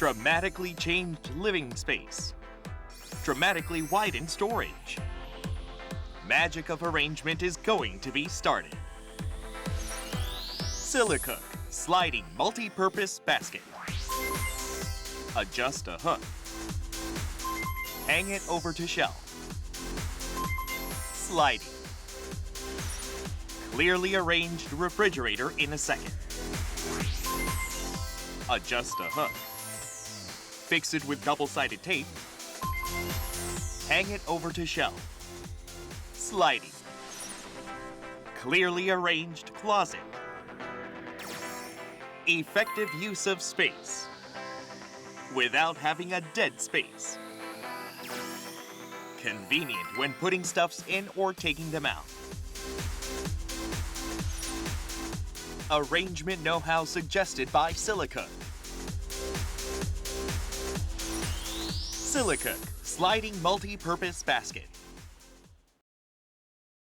Dramatically changed living space. Dramatically widened storage. Magic of arrangement is going to be started. Silicook sliding multi-purpose basket. Adjust a hook. Hang it over to shelf. Sliding. Clearly arranged refrigerator in a second. Adjust a hook. Fix it with double-sided tape. Hang it over to shelf. Sliding. Clearly arranged closet. Effective use of space without having a dead space. Convenient when putting stuffs in or taking them out. Arrangement know-how suggested by Silicook. Silicook sliding multi-purpose basket.